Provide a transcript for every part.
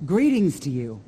Greetings to you.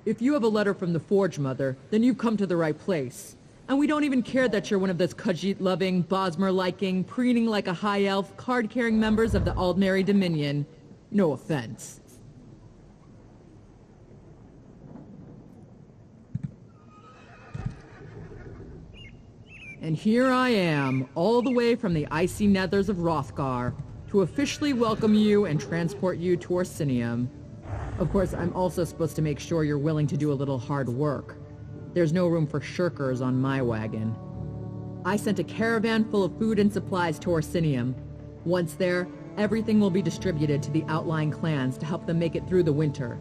If you have a letter from the Forge Mother, then you've come to the right place. And we don't even care that you're one of those Khajiit-loving, Bosmer-liking, preening like a high elf, card-carrying members of the Aldmeri Dominion. No offense. And here I am, all the way from the icy nethers of Hrothgar, to officially welcome you and transport you to Orsinium. Of course, I'm also supposed to make sure you're willing to do a little hard work. There's no room for shirkers on my wagon. I sent a caravan full of food and supplies to Orsinium. Once there, everything will be distributed to the outlying clans to help them make it through the winter.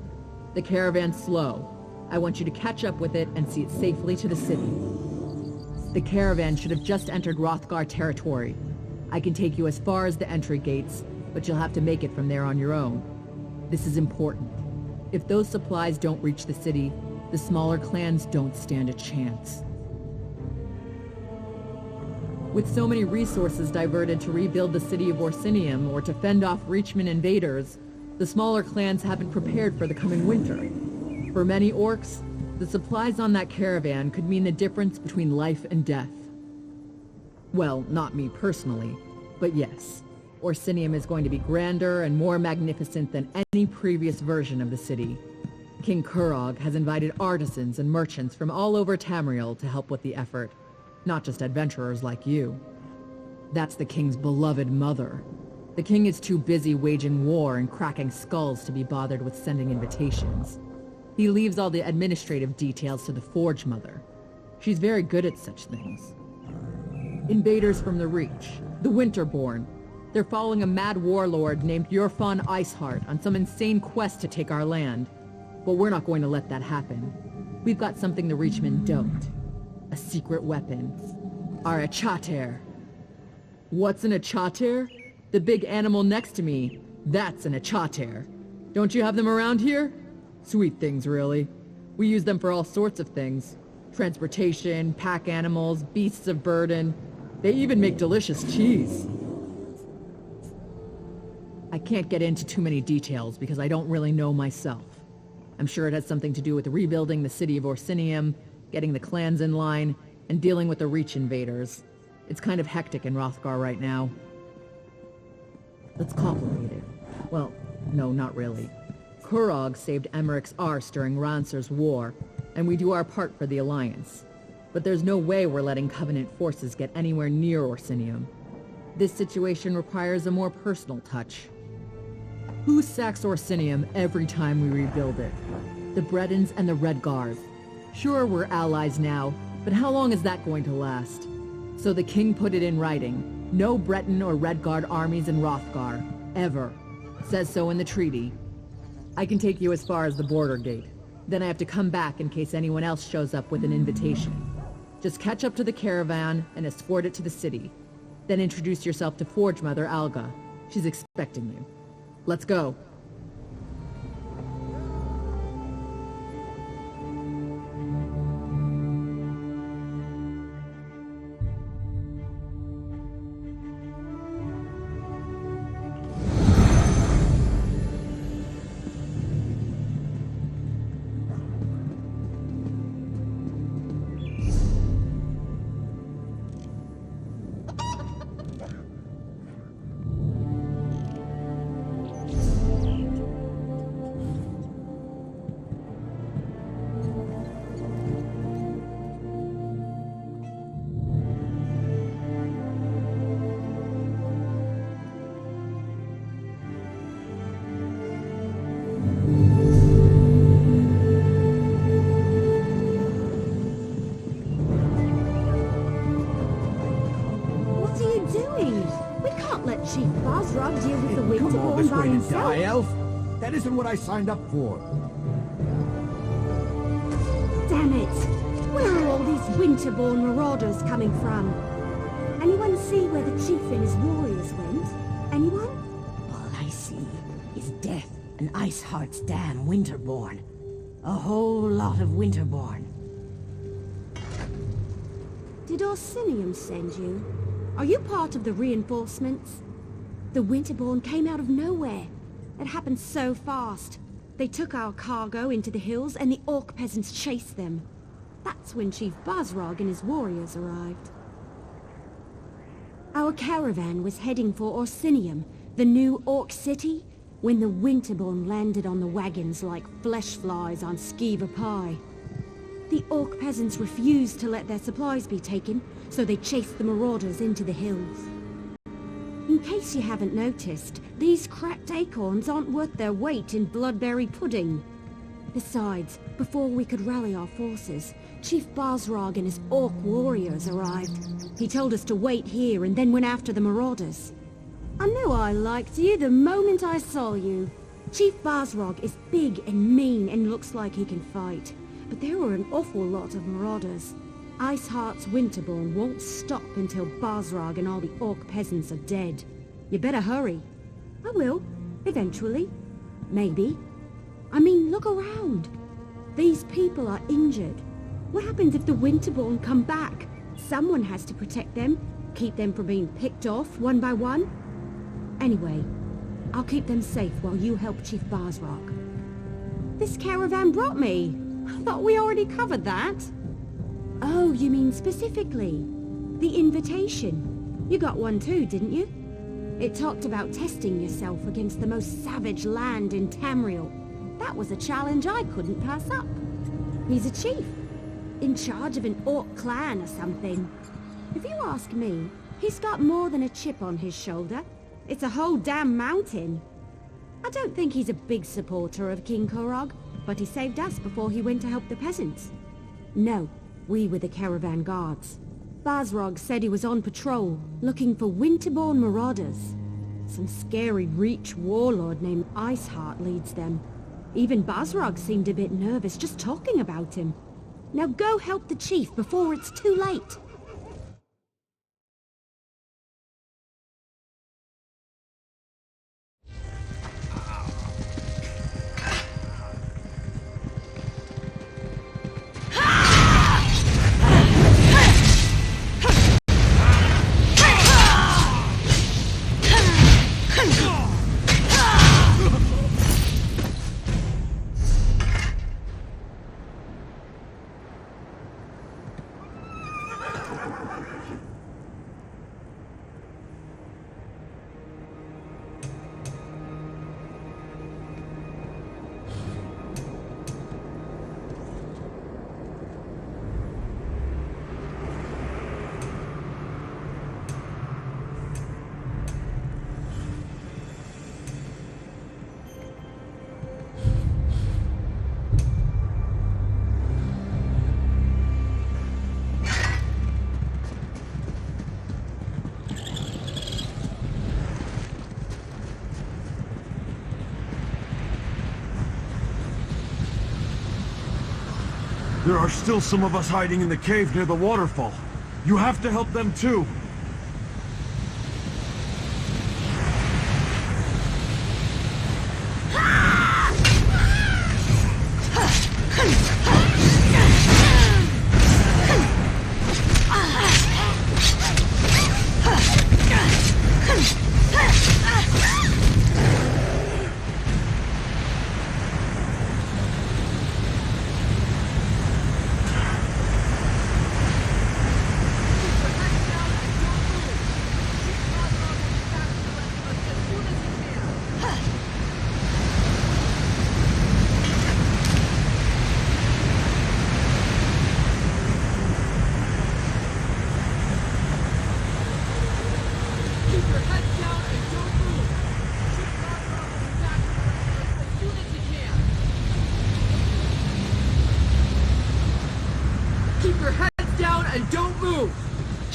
The caravan's slow. I want you to catch up with it and see it safely to the city. The caravan should have just entered Hrothgar territory. I can take you as far as the entry gates, but you'll have to make it from there on your own. This is important. If those supplies don't reach the city, the smaller clans don't stand a chance. With so many resources diverted to rebuild the city of Orsinium or to fend off Reachman invaders, the smaller clans haven't prepared for the coming winter. For many orcs, the supplies on that caravan could mean the difference between life and death. Well, not me personally, but yes. Orsinium is going to be grander and more magnificent than any previous version of the city. King Kurog has invited artisans and merchants from all over Tamriel to help with the effort, not just adventurers like you. That's the king's beloved mother. The king is too busy waging war and cracking skulls to be bothered with sending invitations. He leaves all the administrative details to the Forge Mother. She's very good at such things. Invaders from the Reach, the Winterborn. They're following a mad warlord named Yurfon Iceheart on some insane quest to take our land. But we're not going to let that happen. We've got something the Reachmen don't. A secret weapon. Our Achater. What's an Achater? The big animal next to me. That's an Achater. Don't you have them around here? Sweet things, really. We use them for all sorts of things. Transportation, pack animals, beasts of burden. They even make delicious cheese. I can't get into too many details because I don't really know myself. I'm sure it has something to do with rebuilding the city of Orsinium, getting the clans in line, and dealing with the Reach invaders. It's kind of hectic in Hrothgar right now. Let's complicate it. Well, no, not really. Kurog saved Emmerich's arse during Ranser's war, and we do our part for the Alliance. But there's no way we're letting Covenant forces get anywhere near Orsinium. This situation requires a more personal touch. Who sacks Orsinium every time we rebuild it? The Bredons and the Redguard. Sure, we're allies now, but how long is that going to last? So the king put it in writing. No Breton or Redguard armies in Hrothgar. Ever. Says so in the treaty. I can take you as far as the border gate. Then I have to come back in case anyone else shows up with an invitation. Just catch up to the caravan and escort it to the city. Then introduce yourself to Forge Mother Alga. She's expecting you. Let's go. Chief Bosrog deal with the Mountable by himself? Die, elf? That isn't what I signed up for. Damn it! Where are all these winterborn marauders coming from? Anyone see where the chief and his warriors went? Anyone? All I see is death and Iceheart's damn Winterborn. A whole lot of Winterborn. Did Orsinium send you? Are you part of the reinforcements? The Winterborn came out of nowhere. It happened so fast. They took our cargo into the hills and the orc peasants chased them. That's when Chief Basrog and his warriors arrived. Our caravan was heading for Orsinium, the new orc city, when the Winterborn landed on the wagons like flesh flies on skeever pie. The orc peasants refused to let their supplies be taken, so they chased the marauders into the hills. In case you haven't noticed, these cracked acorns aren't worth their weight in bloodberry pudding. Besides, before we could rally our forces, Chief Basrog and his orc warriors arrived. He told us to wait here and then went after the marauders. I knew I liked you the moment I saw you. Chief Basrog is big and mean and looks like he can fight. But there were an awful lot of marauders. Iceheart's Winterborn won't stop until Basrog and all the orc peasants are dead. You better hurry. I will. Eventually. Maybe. I mean, look around. These people are injured. What happens if the Winterborn come back? Someone has to protect them, keep them from being picked off one by one. Anyway, I'll keep them safe while you help Chief Basrog. This caravan brought me. I thought we already covered that. Oh, you mean specifically? The invitation. You got one too, didn't you? It talked about testing yourself against the most savage land in Tamriel. That was a challenge I couldn't pass up. He's a chief, in charge of an orc clan or something. If you ask me, he's got more than a chip on his shoulder. It's a whole damn mountain. I don't think he's a big supporter of King Korog, but he saved us before he went to help the peasants. No, we were the caravan guards. Basrog said he was on patrol, looking for Winterborn marauders. Some scary Reach warlord named Iceheart leads them. Even Basrog seemed a bit nervous just talking about him. Now go help the chief before it's too late. There are still some of us hiding in the cave near the waterfall. You have to help them too.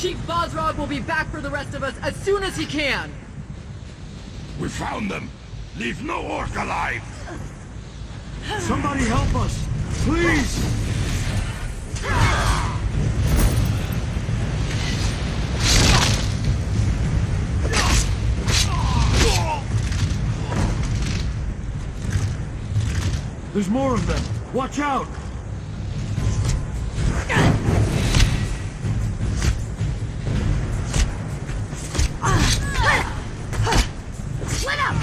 Chief Basrog will be back for the rest of us as soon as he can! We found them! Leave no orc alive! Somebody help us! Please! There's more of them! Watch out! Let up!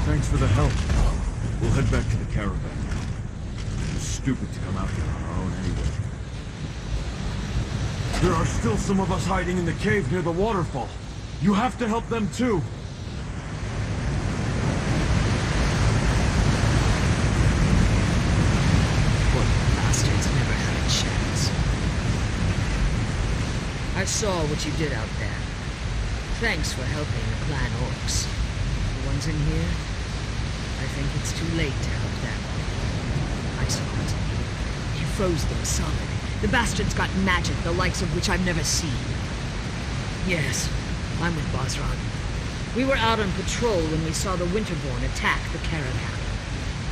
Thanks for the help. We'll head back to the caravan now. It was stupid to come out here on our own anyway. There are still some of us hiding in the cave near the waterfall. You have to help them too. Poor bastards never had a chance. I saw what you did out there. Thanks for helping the clan orcs. The ones in here, I think it's too late to help them. I saw it. You froze them solid. The bastards got magic, the likes of which I've never seen. Yes, I'm with Bosrog. We were out on patrol when we saw the Winterborn attack the caravan.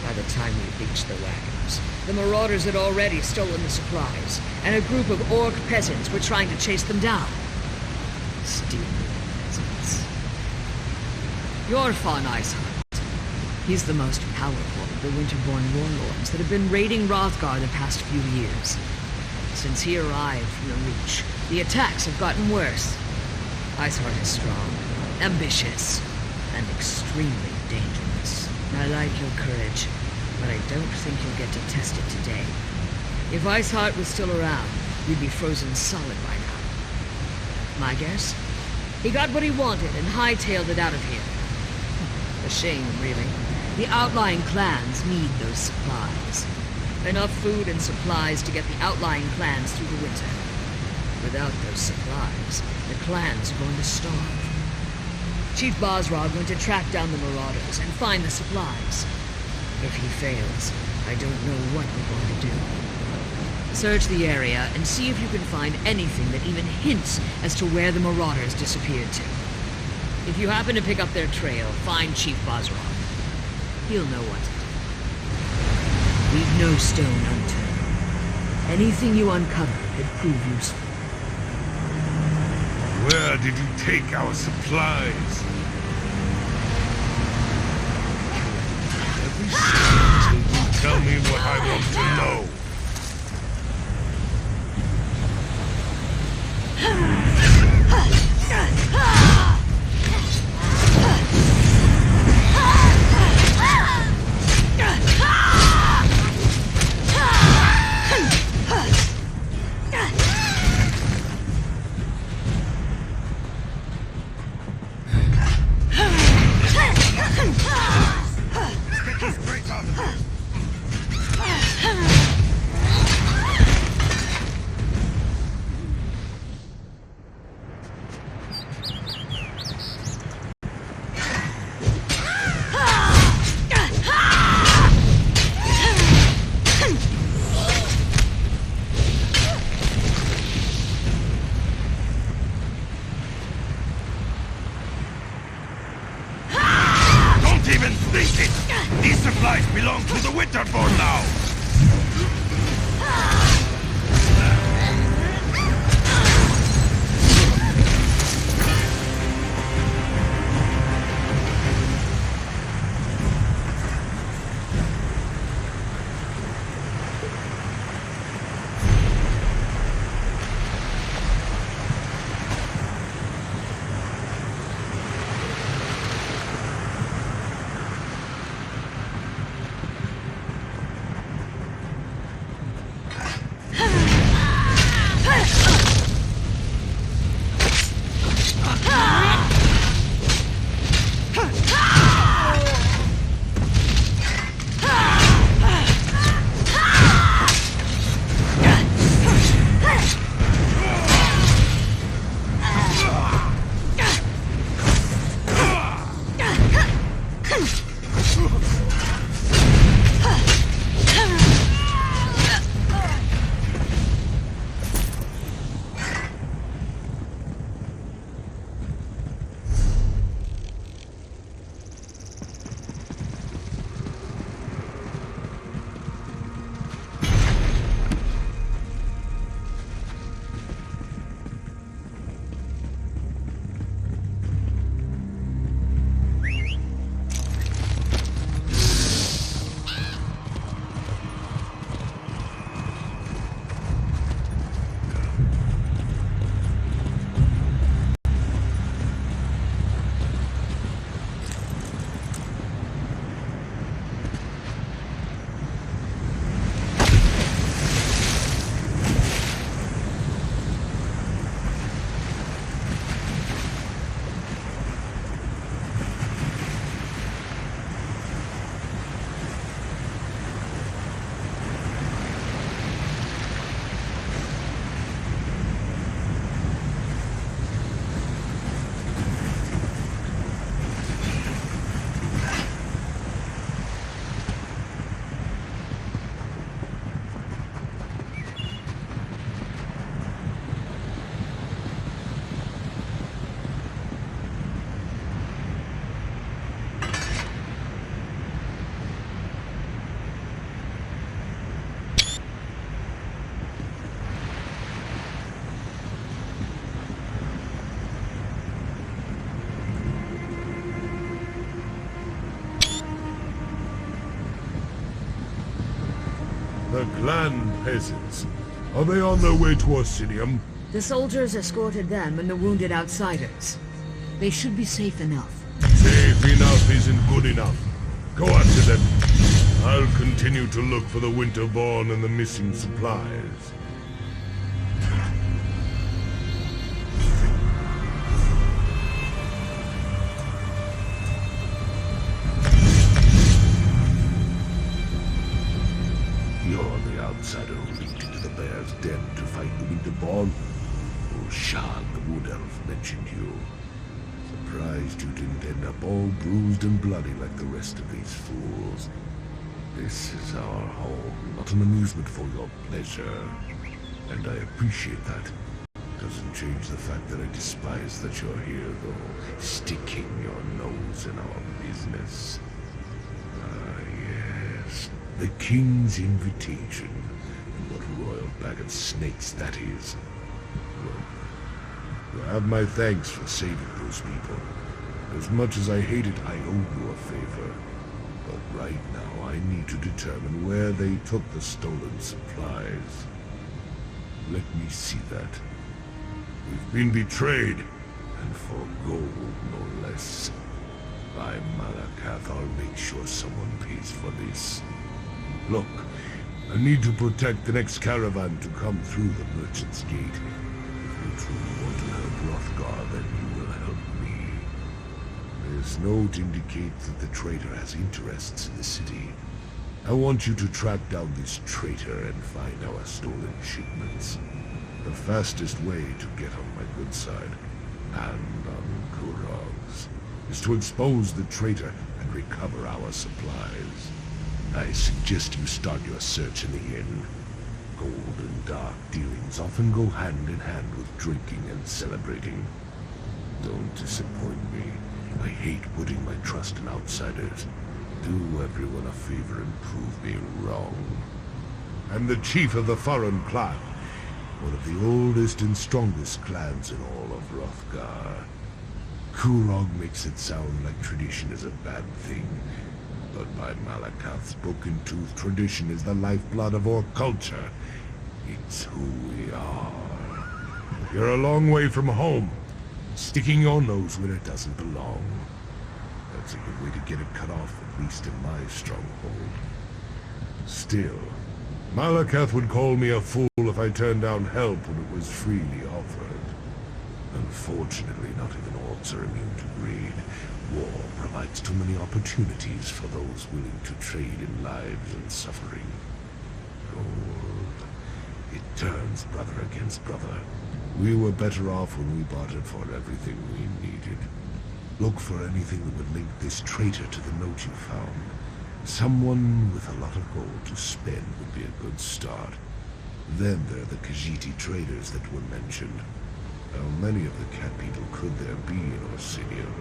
By the time we reached the wagons, the marauders had already stolen the supplies, and a group of orc peasants were trying to chase them down. Stupid peasants. You're Fawn Iceheart. He's the most powerful of the Winterborn warlords that have been raiding Hrothgar the past few years. Since he arrived from the Reach, the attacks have gotten worse. Iceheart is strong, ambitious, and extremely dangerous. I like your courage, but I don't think you'll get to test it today. If Iceheart was still around, you'd be frozen solid by now. My guess? He got what he wanted and hightailed it out of here. A shame, really. The outlying clans need those supplies. Enough food and supplies to get the outlying clans through the winter. Without those supplies, the clans are going to starve. Chief Bosrog went to track down the marauders and find the supplies. If he fails, I don't know what we're going to do. Search the area and see if you can find anything that even hints as to where the marauders disappeared to. If you happen to pick up their trail, find Chief Bosrog. He'll know what to do. Leave no stone unturned. Anything you uncover could prove useful. Where did you take our supplies? Every second till you tell me what I want to know. These supplies belong to the Winterborn now! The clan peasants. Are they on their way to Orsinium? The soldiers escorted them and the wounded outsiders. They should be safe enough. Safe enough isn't good enough. Go after them. I'll continue to look for the Winterborn and the missing supplies. You're the outsider who leaped into the bear's den to fight the Winterborn? Shan, the wood elf, mentioned you. Surprised you didn't end up all bruised and bloody like the rest of these fools. This is our home, not an amusement for your pleasure. And I appreciate that. Doesn't change the fact that I despise that you're here, though, sticking your nose in our business. Ah, yes. The King's invitation. And what royal bag of snakes that is. Look, you have my thanks for saving those people. As much as I hate it, I owe you a favor. But right now, I need to determine where they took the stolen supplies. Let me see that. We've been betrayed, and for gold, no less. By Malakath, I'll make sure someone pays for this. Look, I need to protect the next caravan to come through the Merchant's Gate. If you truly want to help Hrothgar, then you will help me. This note indicates that the traitor has interests in the city. I want you to track down this traitor and find our stolen shipments. The fastest way to get on my good side, and on Kurog's, is to expose the traitor and recover our supplies. I suggest you start your search in the inn. Gold and dark dealings often go hand in hand with drinking and celebrating. Don't disappoint me. I hate putting my trust in outsiders. Do everyone a favor and prove me wrong. I'm the chief of the foreign clan, one of the oldest and strongest clans in all of Hrothgar. Kurog makes it sound like tradition is a bad thing, but by Malakath's broken tooth, tradition is the lifeblood of our culture. It's who we are. You're a long way from home, sticking your nose where it doesn't belong. That's a good way to get it cut off, at least in my stronghold. Still, Malakath would call me a fool if I turned down help when it was freely offered. Unfortunately, not even orcs are immune to greed. War provides too many opportunities for those willing to trade in lives and suffering. Gold. It turns brother against brother. We were better off when we bartered for everything we needed. Look for anything that would link this traitor to the note you found. Someone with a lot of gold to spend would be a good start. Then there are the Khajiit traders that were mentioned. How many of the cat people could there be in Orsinium?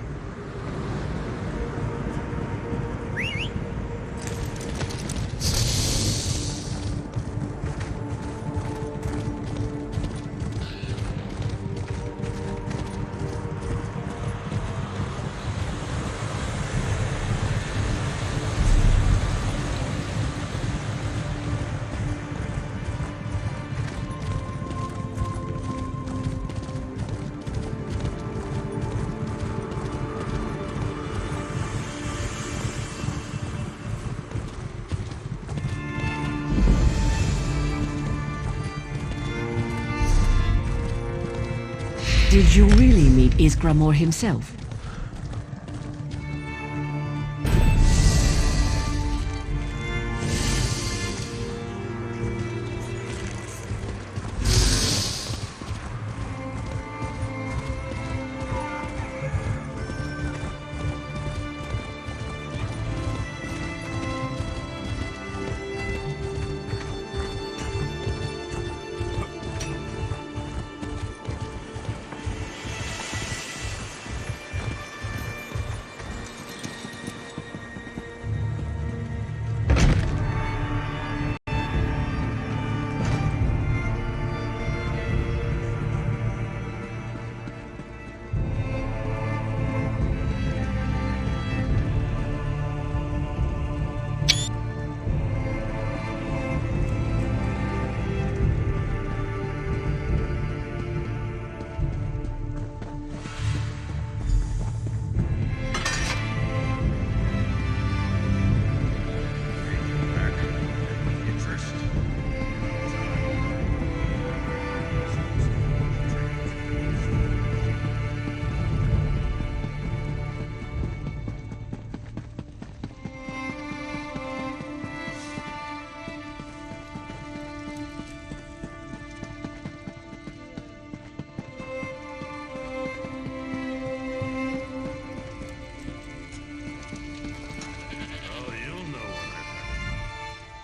Did you really meet Isgramor himself?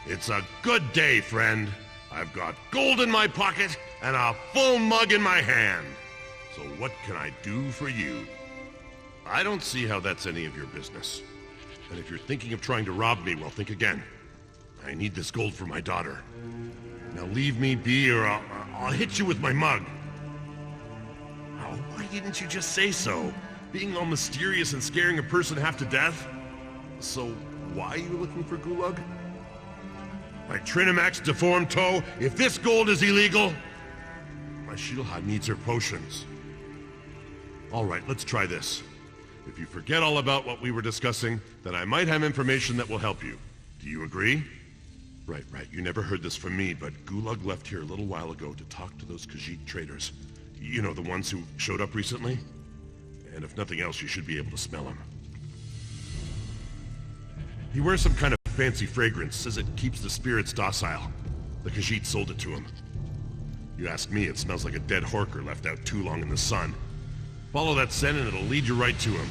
It's a good day, friend. I've got gold in my pocket and a full mug in my hand. So what can I do for you? I don't see how that's any of your business. And if you're thinking of trying to rob me, well, think again. I need this gold for my daughter. Now leave me be or I'll hit you with my mug. Oh, why didn't you just say so? Being all mysterious and scaring a person half to death? So, why are you looking for Gulag? My Trinamax deformed toe, if this gold is illegal, my Shilha needs her potions. Alright, let's try this. If you forget all about what we were discussing, then I might have information that will help you. Do you agree? Right. You never heard this from me, but Gulag left here a little while ago to talk to those Khajiit traders. You know, the ones who showed up recently? And if nothing else, you should be able to smell him. He wears some kind of fancy fragrance, says it keeps the spirits docile. The Khajiit sold it to him. You ask me, it smells like a dead horker left out too long in the sun. Follow that scent and it'll lead you right to him.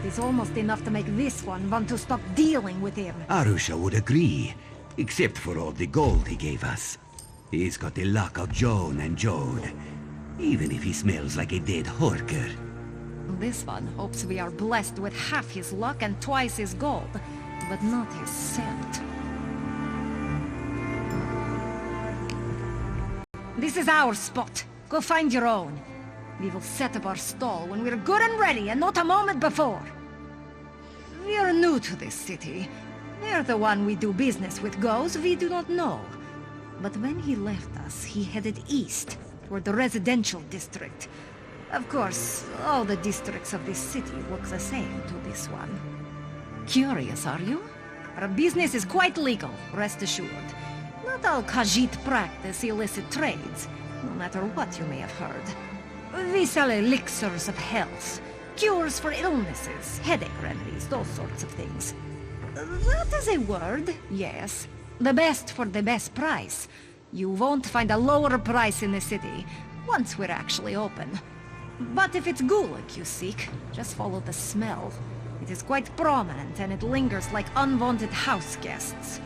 It's almost enough to make this one want to stop dealing with him. Arusha would agree, except for all the gold he gave us. He's got the luck of Joan and Jode, even if he smells like a dead horker. This one hopes we are blessed with half his luck and twice his gold, but not his scent. This is our spot. Go find your own. We will set up our stall when we're good and ready, and not a moment before. We are new to this city. Where the one we do business with goes, we do not know. But when he left us, he headed east, toward the residential district. Of course, all the districts of this city look the same to this one. Curious, are you? Our business is quite legal, rest assured. Not all Khajiit practice illicit trades, no matter what you may have heard. We sell elixirs of health, cures for illnesses, headache remedies, those sorts of things. That is a word, yes. The best for the best price. You won't find a lower price in the city, once we're actually open. But if it's Gulag you seek, just follow the smell. It is quite prominent and it lingers like unwanted house guests.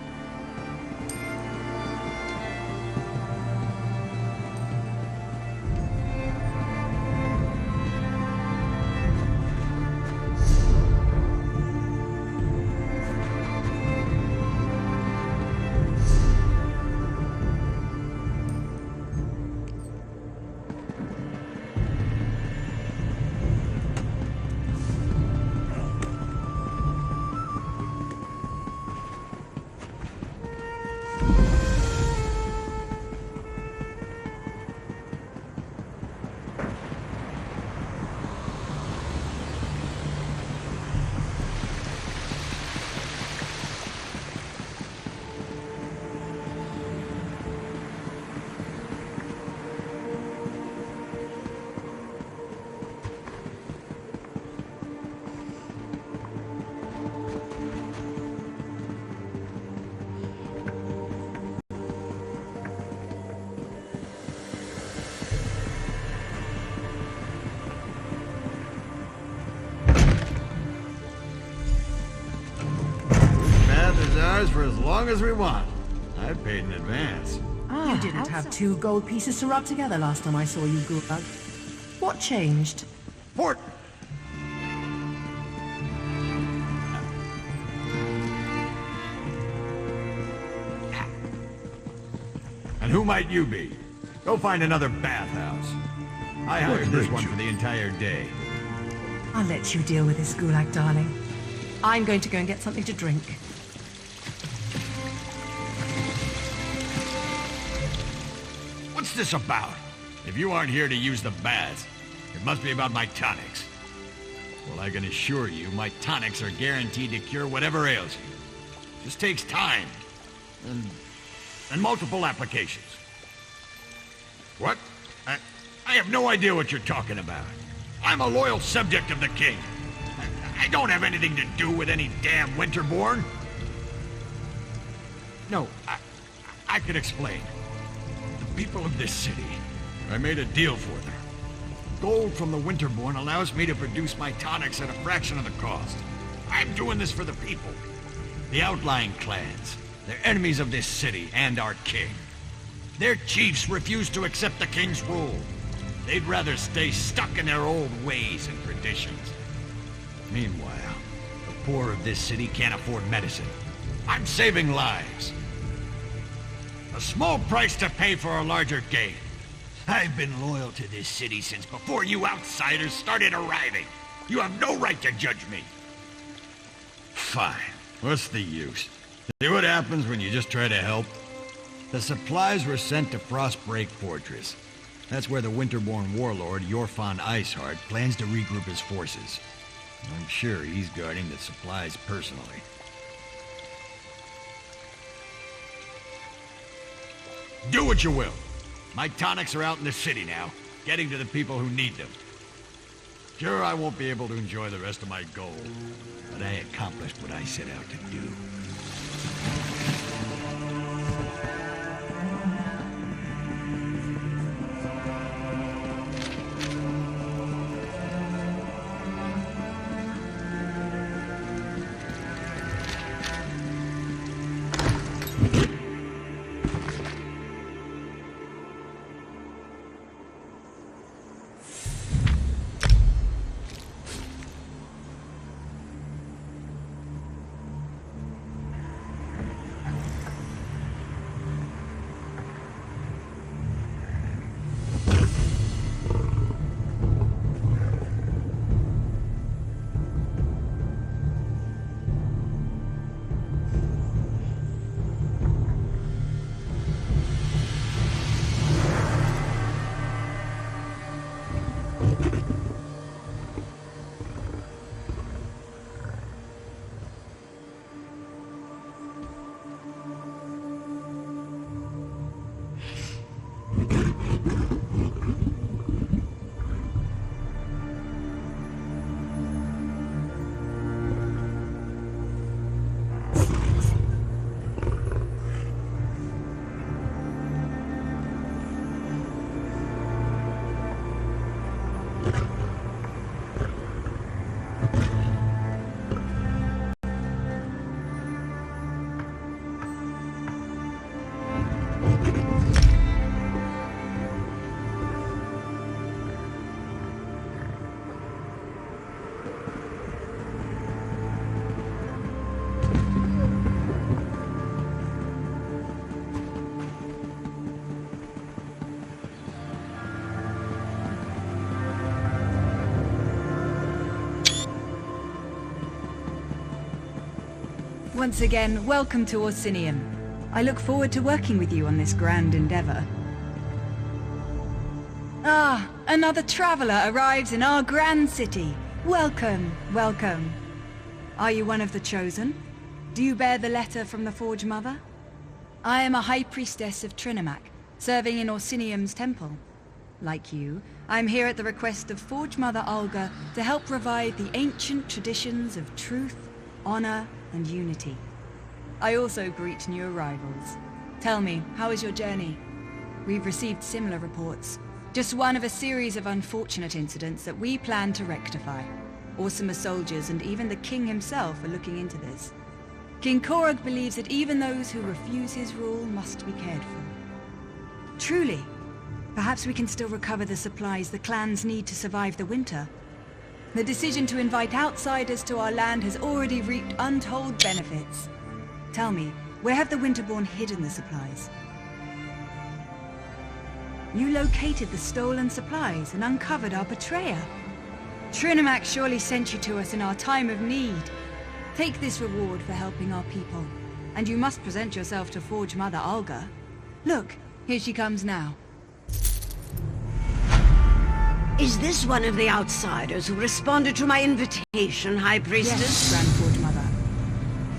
supplies for as long as we want. I paid in advance. You didn't have 2 gold pieces to rub together last time I saw you, Gulag. What changed? Port! And who might you be? Go find another bathhouse. I hired this one for the entire day. I'll let you deal with this, Gulag, darling. I'm going to go and get something to drink. What's this about? If you aren't here to use the baths, it must be about my tonics. Well, I can assure you, my tonics are guaranteed to cure whatever ails you. Just takes time. And multiple applications. What? I have no idea what you're talking about. I'm a loyal subject of the king. I don't have anything to do with any damn Winterborn. No, I can explain. The people of this city, I made a deal for them. Gold from the Winterborn allows me to produce my tonics at a fraction of the cost. I'm doing this for the people. The outlying clans. They're enemies of this city and our king. Their chiefs refuse to accept the king's rule. They'd rather stay stuck in their old ways and traditions. Meanwhile, the poor of this city can't afford medicine. I'm saving lives. A small price to pay for a larger gain. I've been loyal to this city since before you outsiders started arriving. You have no right to judge me. Fine. What's the use? See what happens when you just try to help? The supplies were sent to Frostbreak Fortress. That's where the Winterborn warlord, Yorfan Iceheart, plans to regroup his forces. I'm sure he's guarding the supplies personally. Do what you will. My tonics are out in the city now, getting to the people who need them. Sure, I won't be able to enjoy the rest of my gold, but I accomplished what I set out to do. Once again, welcome to Orsinium. I look forward to working with you on this grand endeavor. Ah, another traveler arrives in our grand city. Welcome, welcome. Are you one of the chosen? Do you bear the letter from the Forge Mother? I am a High Priestess of Trinimac, serving in Orsinium's temple. Like you, I'm here at the request of Forge Mother Olga to help revive the ancient traditions of truth, honor, and unity. I also greet new arrivals. Tell me, how is your journey? We've received similar reports. Just one of a series of unfortunate incidents that we plan to rectify. Orsimer soldiers and even the king himself are looking into this. King Korog believes that even those who refuse his rule must be cared for. Truly, perhaps we can still recover the supplies the clans need to survive the winter. The decision to invite outsiders to our land has already reaped untold benefits. Tell me, where have the Winterborn hidden the supplies? You located the stolen supplies and uncovered our betrayer. Trinimac surely sent you to us in our time of need. Take this reward for helping our people, and you must present yourself to Forge Mother Olga. Look, here she comes now. Is this one of the outsiders who responded to my invitation, High Priestess? Yes, Grand Forge Mother.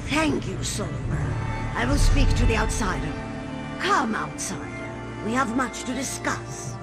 Thank you, Songbird. I will speak to the outsider. Come, outsider. We have much to discuss.